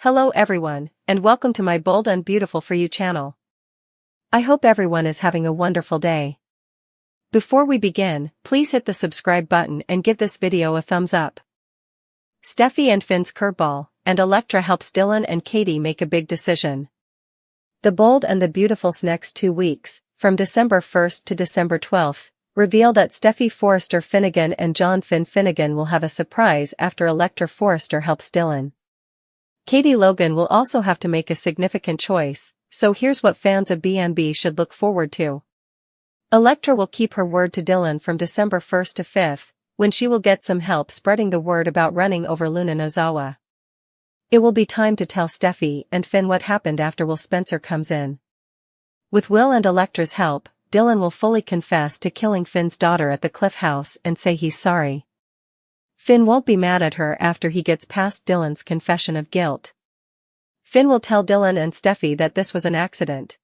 Hello everyone, and welcome to my Bold and Beautiful for You channel. I hope everyone is having a wonderful day. Before we begin, please hit the subscribe button and give this video a thumbs up. Steffy and Finn's curveball, and Elektra helps Dylan and Katie make a big decision. The Bold and the Beautiful's next 2 weeks, from December 1st to December 12th, reveal that Steffy Forrester Finnegan and John Finn Finnegan will have a surprise after Elektra Forrester helps Dylan. Katie Logan will also have to make a significant choice, so here's what fans of B&B should look forward to. Elektra will keep her word to Dylan from December 1st to 5th, when she will get some help spreading the word about running over Luna Nozawa. It will be time to tell Steffy and Finn what happened after Will Spencer comes in. With Will and Elektra's help, Dylan will fully confess to killing Finn's daughter at the Cliff House and say he's sorry. Finn won't be mad at her after he gets past Dylan's confession of guilt. Finn will tell Dylan and Steffy that this was an accident.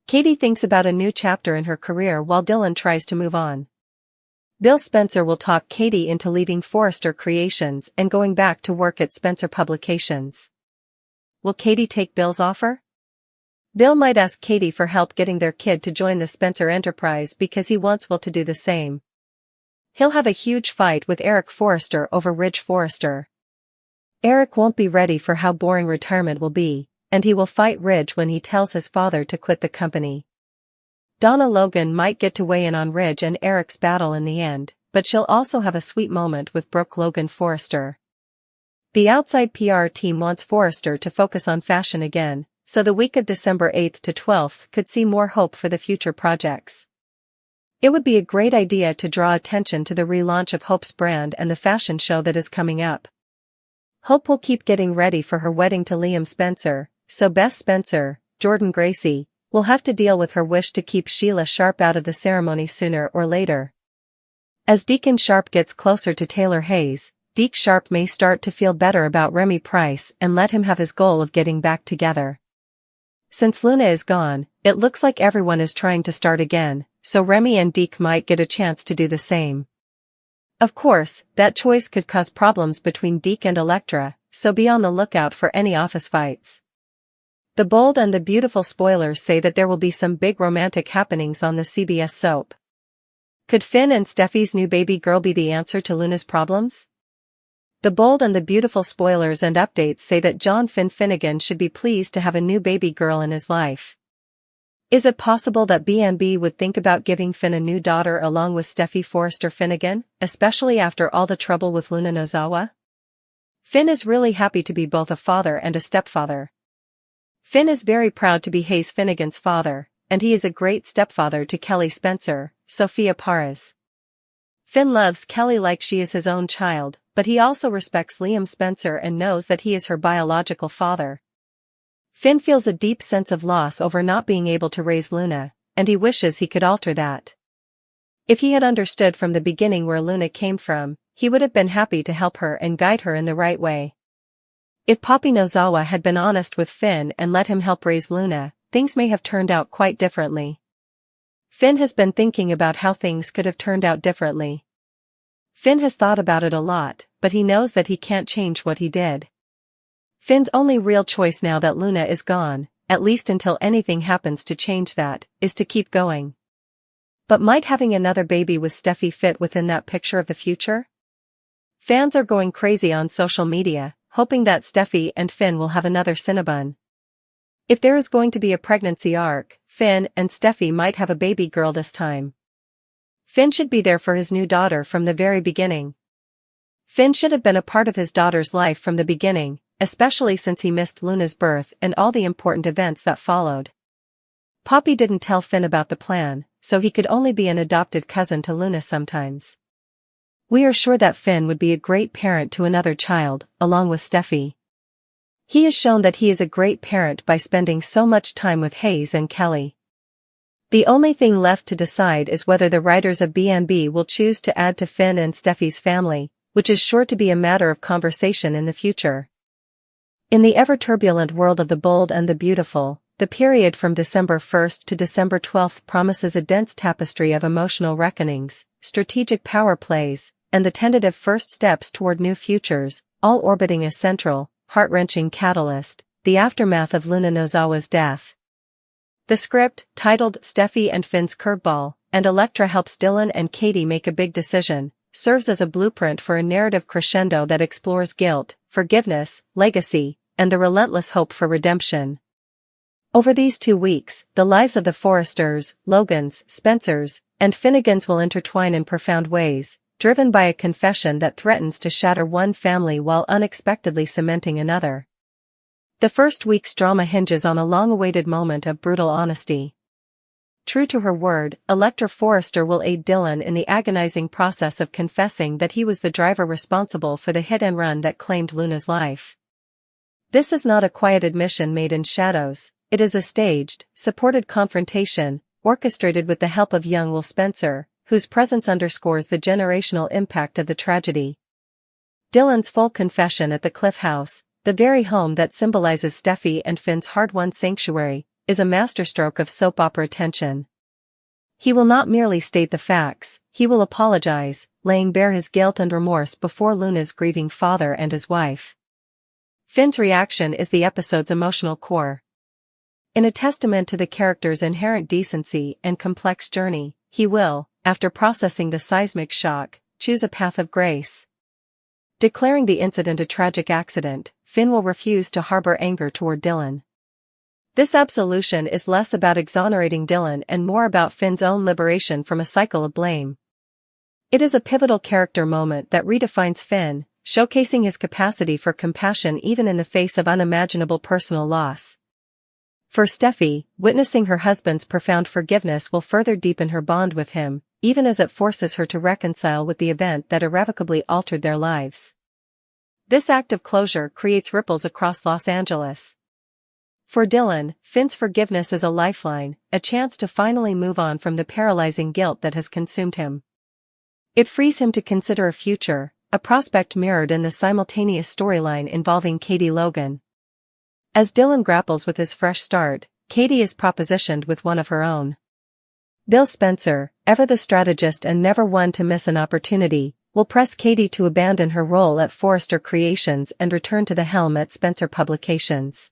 Katie thinks about a new chapter in her career while Dylan tries to move on. Bill Spencer will talk Katie into leaving Forrester Creations and going back to work at Spencer Publications. Will Katie take Bill's offer? Bill might ask Katie for help getting their kid to join the Spencer enterprise because he wants Will to do the same. He'll have a huge fight with Eric Forrester over Ridge Forrester. Eric won't be ready for how boring retirement will be, and he will fight Ridge when he tells his father to quit the company. Donna Logan might get to weigh in on Ridge and Eric's battle in the end, but she'll also have a sweet moment with Brooke Logan Forrester. The outside PR team wants Forrester to focus on fashion again, so the week of December 8th to 12th could see more hope for the future projects. It would be a great idea to draw attention to the relaunch of Hope's brand and the fashion show that is coming up. Hope will keep getting ready for her wedding to Liam Spencer, so Beth Spencer, Jordan Gracie, will have to deal with her wish to keep Sheila Sharp out of the ceremony sooner or later. As Deacon Sharp gets closer to Taylor Hayes, Deke Sharp may start to feel better about Remy Price and let him have his goal of getting back together. Since Luna is gone, it looks like everyone is trying to start again, so Remy and Deke might get a chance to do the same. Of course, that choice could cause problems between Deke and Elektra, so be on the lookout for any office fights. The Bold and the Beautiful spoilers say that there will be some big romantic happenings on the CBS soap. Could Finn and Steffy's new baby girl be the answer to Luna's problems? The Bold and the Beautiful spoilers and updates say that John Finn Finnegan should be pleased to have a new baby girl in his life. Is it possible that B&B would think about giving Finn a new daughter along with Steffy Forrester Finnegan, especially after all the trouble with Luna Nozawa? Finn is really happy to be both a father and a stepfather. Finn is very proud to be Hayes Finnegan's father, and he is a great stepfather to Kelly Spencer, Sophia Parras. Finn loves Kelly like she is his own child, but he also respects Liam Spencer and knows that he is her biological father. Finn feels a deep sense of loss over not being able to raise Luna, and he wishes he could alter that. If he had understood from the beginning where Luna came from, he would have been happy to help her and guide her in the right way. If Poppy Nozawa had been honest with Finn and let him help raise Luna, things may have turned out quite differently. Finn has been thinking about how things could have turned out differently. Finn has thought about it a lot, but he knows that he can't change what he did. Finn's only real choice now that Luna is gone, at least until anything happens to change that, is to keep going. But might having another baby with Steffy fit within that picture of the future? Fans are going crazy on social media, hoping that Steffy and Finn will have another Cinnabon. If there is going to be a pregnancy arc, Finn and Steffy might have a baby girl this time. Finn should be there for his new daughter from the very beginning. Finn should have been a part of his daughter's life from the beginning, especially since he missed Luna's birth and all the important events that followed. Poppy didn't tell Finn about the plan, so he could only be an adopted cousin to Luna sometimes. We are sure that Finn would be a great parent to another child, along with Steffy. He has shown that he is a great parent by spending so much time with Hayes and Kelly. The only thing left to decide is whether the writers of B&B will choose to add to Finn and Steffy's family, which is sure to be a matter of conversation in the future. In the ever-turbulent world of the Bold and the Beautiful, the period from December 1st to December 12th promises a dense tapestry of emotional reckonings, strategic power plays, and the tentative first steps toward new futures, all orbiting a central, heart-wrenching catalyst, the aftermath of Luna Nozawa's death. The script, titled Steffy and Finn's Curveball, and Elektra helps Dylan and Katie make a big decision, serves as a blueprint for a narrative crescendo that explores guilt, forgiveness, legacy, and the relentless hope for redemption. Over these 2 weeks, the lives of the Forresters, Logans, Spencers, and Finnegans will intertwine in profound ways, driven by a confession that threatens to shatter one family while unexpectedly cementing another. The first week's drama hinges on a long-awaited moment of brutal honesty. True to her word, Elektra Forrester will aid Dylan in the agonizing process of confessing that he was the driver responsible for the hit-and-run that claimed Luna's life. This is not a quiet admission made in shadows, it is a staged, supported confrontation, orchestrated with the help of young Will Spencer, whose presence underscores the generational impact of the tragedy. Dylan's full confession at the Cliff House, the very home that symbolizes Steffy and Finn's hard-won sanctuary, is a masterstroke of soap opera tension. He will not merely state the facts, he will apologize, laying bare his guilt and remorse before Luna's grieving father and his wife. Finn's reaction is the episode's emotional core. In a testament to the character's inherent decency and complex journey, he will, after processing the seismic shock, choose a path of grace. Declaring the incident a tragic accident, Finn will refuse to harbor anger toward Dylan. This absolution is less about exonerating Dylan and more about Finn's own liberation from a cycle of blame. It is a pivotal character moment that redefines Finn, showcasing his capacity for compassion even in the face of unimaginable personal loss. For Steffy, witnessing her husband's profound forgiveness will further deepen her bond with him, even as it forces her to reconcile with the event that irrevocably altered their lives. This act of closure creates ripples across Los Angeles. For Dylan, Finn's forgiveness is a lifeline, a chance to finally move on from the paralyzing guilt that has consumed him. It frees him to consider a future, a prospect mirrored in the simultaneous storyline involving Katie Logan. As Dylan grapples with his fresh start, Katie is propositioned with one of her own. Bill Spencer, ever the strategist and never one to miss an opportunity, will press Katie to abandon her role at Forrester Creations and return to the helm at Spencer Publications.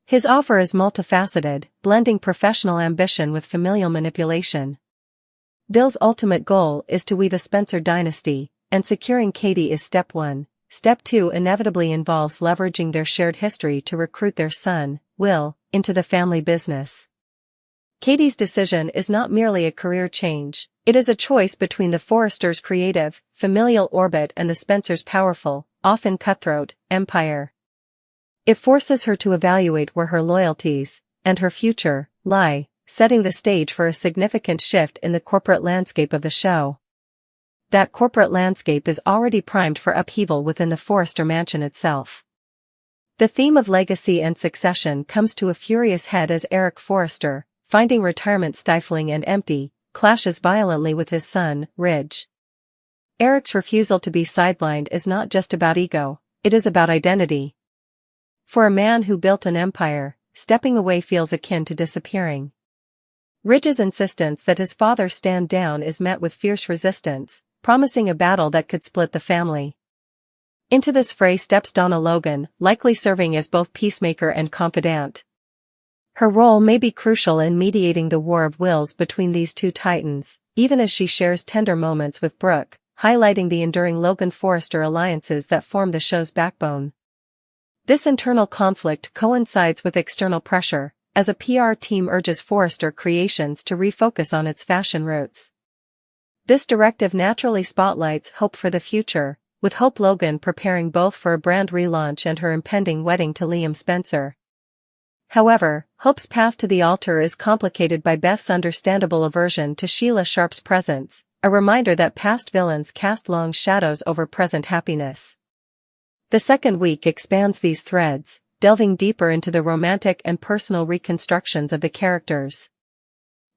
His offer is multifaceted, blending professional ambition with familial manipulation. Bill's ultimate goal is to weave a Spencer dynasty, and securing Katie is step 1. Step 2 inevitably involves leveraging their shared history to recruit their son, Will, into the family business. Katie's decision is not merely a career change, it is a choice between the Forresters' creative, familial orbit and the Spencers' powerful, often cutthroat, empire. It forces her to evaluate where her loyalties, and her future, lie, setting the stage for a significant shift in the corporate landscape of the show. That corporate landscape is already primed for upheaval within the Forrester mansion itself. The theme of legacy and succession comes to a furious head as Eric Forrester, finding retirement stifling and empty, clashes violently with his son, Ridge. Eric's refusal to be sidelined is not just about ego, it is about identity. For a man who built an empire, stepping away feels akin to disappearing. Ridge's insistence that his father stand down is met with fierce resistance, promising a battle that could split the family. Into this fray steps Donna Logan, likely serving as both peacemaker and confidant. Her role may be crucial in mediating the war of wills between these two titans, even as she shares tender moments with Brooke, highlighting the enduring Logan-Forrester alliances that form the show's backbone. This internal conflict coincides with external pressure, as a PR team urges Forrester Creations to refocus on its fashion roots. This directive naturally spotlights Hope for the future, with Hope Logan preparing both for a brand relaunch and her impending wedding to Liam Spencer. However, Hope's path to the altar is complicated by Beth's understandable aversion to Sheila Sharp's presence, a reminder that past villains cast long shadows over present happiness. The second week expands these threads, delving deeper into the romantic and personal reconstructions of the characters.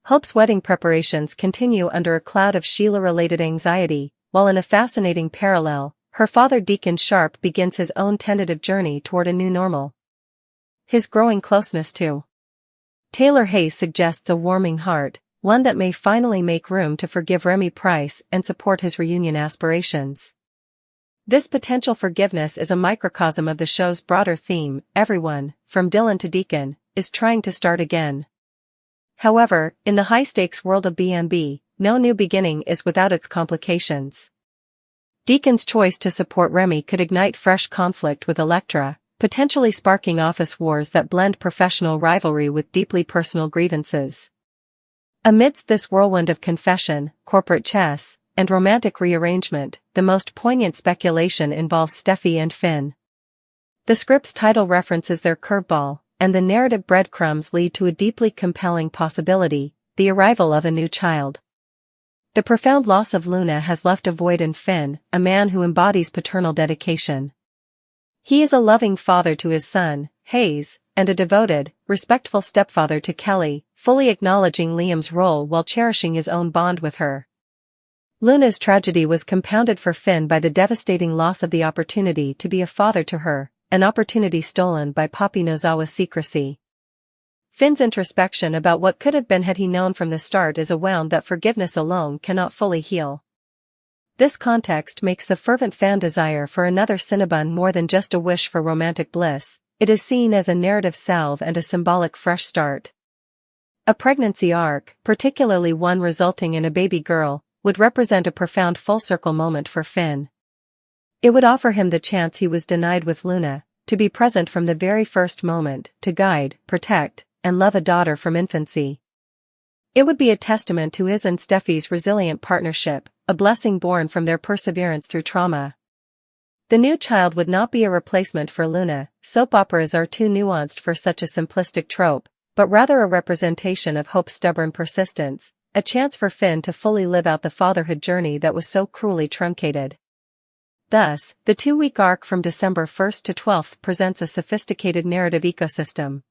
Hope's wedding preparations continue under a cloud of Sheila-related anxiety, while in a fascinating parallel, her father Deacon Sharp begins his own tentative journey toward a new normal. His growing closeness to Taylor Hayes suggests a warming heart, one that may finally make room to forgive Remy Price and support his reunion aspirations. This potential forgiveness is a microcosm of the show's broader theme: everyone, from Dylan to Deacon, is trying to start again. However, in the high-stakes world of B&B, no new beginning is without its complications. Deacon's choice to support Remy could ignite fresh conflict with Elektra, potentially sparking office wars that blend professional rivalry with deeply personal grievances. Amidst this whirlwind of confession, corporate chess, and romantic rearrangement, the most poignant speculation involves Steffy and Finn. The script's title references their curveball, and the narrative breadcrumbs lead to a deeply compelling possibility: the arrival of a new child. The profound loss of Luna has left a void in Finn, a man who embodies paternal dedication. He is a loving father to his son, Hayes, and a devoted, respectful stepfather to Kelly, fully acknowledging Liam's role while cherishing his own bond with her. Luna's tragedy was compounded for Finn by the devastating loss of the opportunity to be a father to her, an opportunity stolen by Papi Nozawa's secrecy. Finn's introspection about what could have been had he known from the start is a wound that forgiveness alone cannot fully heal. This context makes the fervent fan desire for another Cinnabon more than just a wish for romantic bliss. It is seen as a narrative salve and a symbolic fresh start. A pregnancy arc, particularly one resulting in a baby girl, would represent a profound full-circle moment for Finn. It would offer him the chance he was denied with Luna, to be present from the very first moment, to guide, protect, and love a daughter from infancy. It would be a testament to his and Steffy's resilient partnership, a blessing born from their perseverance through trauma. The new child would not be a replacement for Luna. Soap operas are too nuanced for such a simplistic trope, but rather a representation of hope's stubborn persistence, a chance for Finn to fully live out the fatherhood journey that was so cruelly truncated. Thus, the 2-week arc from December 1st to 12th presents a sophisticated narrative ecosystem.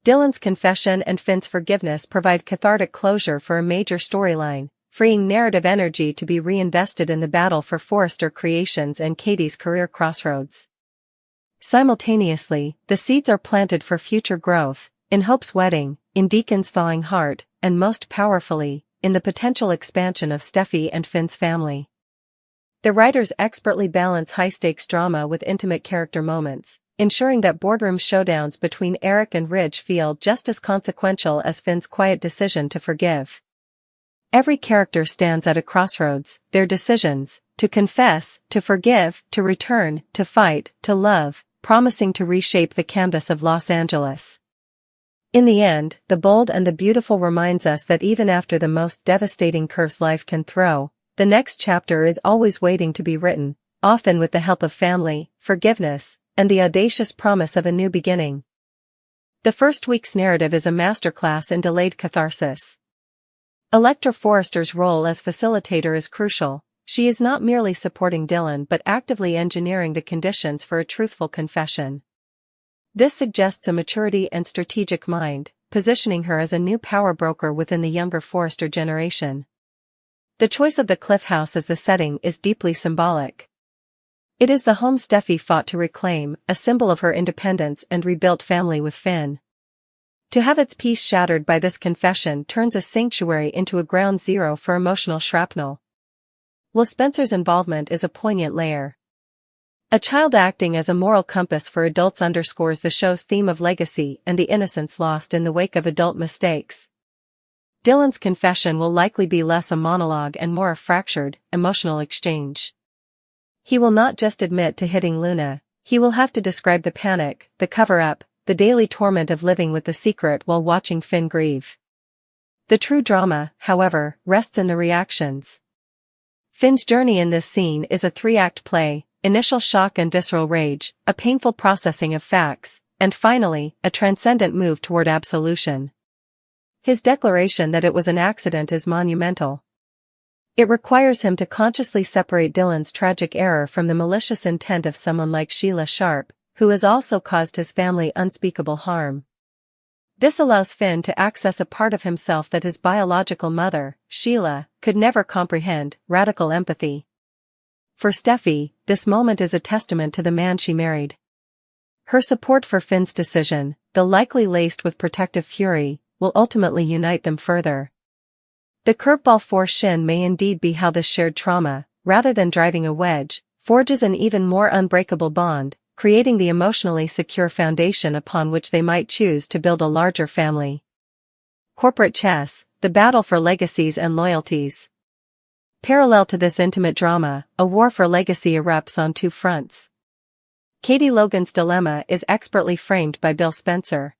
Dylan's confession and Finn's forgiveness provide cathartic closure for a major storyline, freeing narrative energy to be reinvested in the battle for Forrester Creations and Katie's career crossroads. Simultaneously, the seeds are planted for future growth, in Hope's wedding, in Deacon's thawing heart, and most powerfully, in the potential expansion of Steffy and Finn's family. The writers expertly balance high-stakes drama with intimate character moments, ensuring that boardroom showdowns between Eric and Ridge feel just as consequential as Finn's quiet decision to forgive. Every character stands at a crossroads, their decisions, to confess, to forgive, to return, to fight, to love, promising to reshape the canvas of Los Angeles. In the end, the bold and the beautiful reminds us that even after the most devastating curves life can throw, the next chapter is always waiting to be written, often with the help of family, forgiveness, and the audacious promise of a new beginning. The first week's narrative is a masterclass in delayed catharsis. Elektra Forrester's role as facilitator is crucial. She is not merely supporting Dylan but actively engineering the conditions for a truthful confession. This suggests a maturity and strategic mind, positioning her as a new power broker within the younger Forrester generation. The choice of the Cliff House as the setting is deeply symbolic. It is the home Steffy fought to reclaim, a symbol of her independence and rebuilt family with Finn. To have its peace shattered by this confession turns a sanctuary into a ground zero for emotional shrapnel. Will Spencer's involvement is a poignant layer. A child acting as a moral compass for adults underscores the show's theme of legacy and the innocence lost in the wake of adult mistakes. Dylan's confession will likely be less a monologue and more a fractured, emotional exchange. He will not just admit to hitting Luna, he will have to describe the panic, the cover-up, the daily torment of living with the secret while watching Finn grieve. The true drama, however, rests in the reactions. Finn's journey in this scene is a 3-act play: initial shock and visceral rage, a painful processing of facts, and finally, a transcendent move toward absolution. His declaration that it was an accident is monumental. It requires him to consciously separate Dylan's tragic error from the malicious intent of someone like Sheila Sharp, who has also caused his family unspeakable harm. This allows Finn to access a part of himself that his biological mother, Sheila, could never comprehend: radical empathy. For Steffy, this moment is a testament to the man she married. Her support for Finn's decision, though likely laced with protective fury, will ultimately unite them further. The curveball for Shin may indeed be how this shared trauma, rather than driving a wedge, forges an even more unbreakable bond, creating the emotionally secure foundation upon which they might choose to build a larger family. Corporate chess, the battle for legacies and loyalties. Parallel to this intimate drama, a war for legacy erupts on two fronts. Katie Logan's dilemma is expertly framed by Bill Spencer.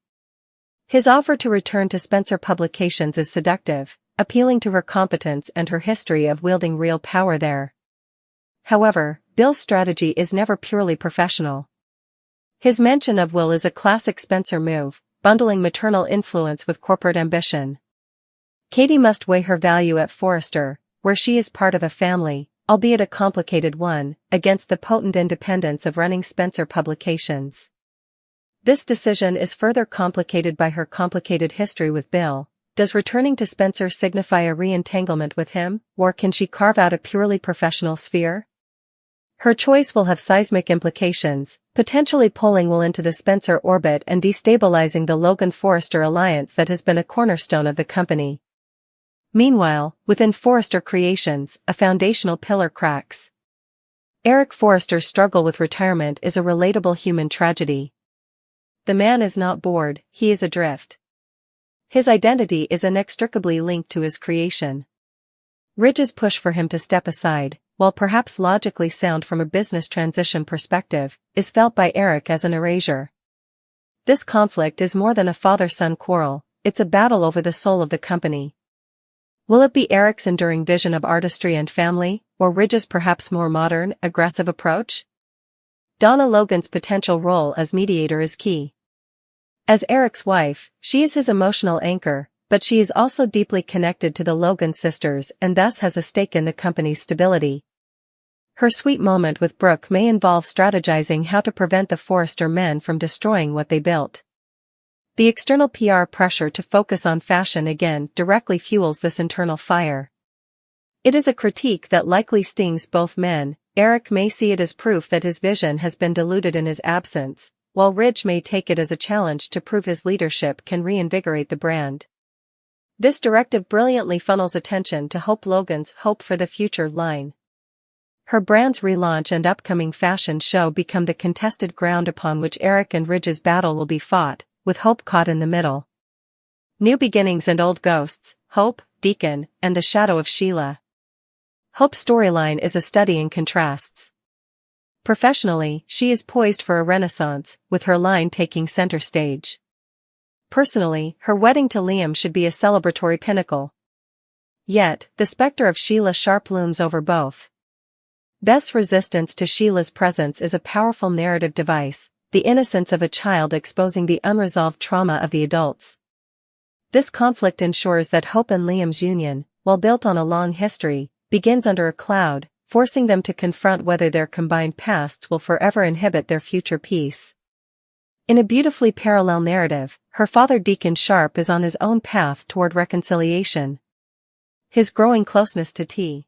His offer to return to Spencer Publications is seductive, appealing to her competence and her history of wielding real power there. However, Bill's strategy is never purely professional. His mention of Will is a classic Spencer move, bundling maternal influence with corporate ambition. Katie must weigh her value at Forrester, where she is part of a family, albeit a complicated one, against the potent independence of running Spencer Publications. This decision is further complicated by her complicated history with Bill. Does returning to Spencer signify a re-entanglement with him, or can she carve out a purely professional sphere? Her choice will have seismic implications, potentially pulling Will into the Spencer orbit and destabilizing the Logan-Forrester alliance that has been a cornerstone of the company. Meanwhile, within Forrester Creations, a foundational pillar cracks. Eric Forrester's struggle with retirement is a relatable human tragedy. The man is not bored, he is adrift. His identity is inextricably linked to his creation. Ridge's push for him to step aside, while perhaps logically sound from a business transition perspective, is felt by Eric as an erasure. This conflict is more than a father-son quarrel, it's a battle over the soul of the company. Will it be Eric's enduring vision of artistry and family, or Ridge's perhaps more modern, aggressive approach? Donna Logan's potential role as mediator is key. As Eric's wife, she is his emotional anchor, but she is also deeply connected to the Logan sisters and thus has a stake in the company's stability. Her sweet moment with Brooke may involve strategizing how to prevent the Forrester men from destroying what they built. The external PR pressure to focus on fashion again directly fuels this internal fire. It is a critique that likely stings both men. Eric may see it as proof that his vision has been diluted in his absence, while Ridge may take it as a challenge to prove his leadership can reinvigorate the brand. This directive brilliantly funnels attention to Hope Logan's Hope for the Future line. Her brand's relaunch and upcoming fashion show become the contested ground upon which Eric and Ridge's battle will be fought, with Hope caught in the middle. New beginnings and old ghosts, Hope, Deacon, and the shadow of Sheila. Hope's storyline is a study in contrasts. Professionally, she is poised for a renaissance, with her line taking center stage. Personally, her wedding to Liam should be a celebratory pinnacle. Yet, the specter of Sheila Sharp looms over both. Beth's resistance to Sheila's presence is a powerful narrative device, the innocence of a child exposing the unresolved trauma of the adults. This conflict ensures that Hope and Liam's union, while built on a long history, begins under a cloud, forcing them to confront whether their combined pasts will forever inhibit their future peace. In a beautifully parallel narrative, her father Deacon Sharp is on his own path toward reconciliation. His growing closeness to T.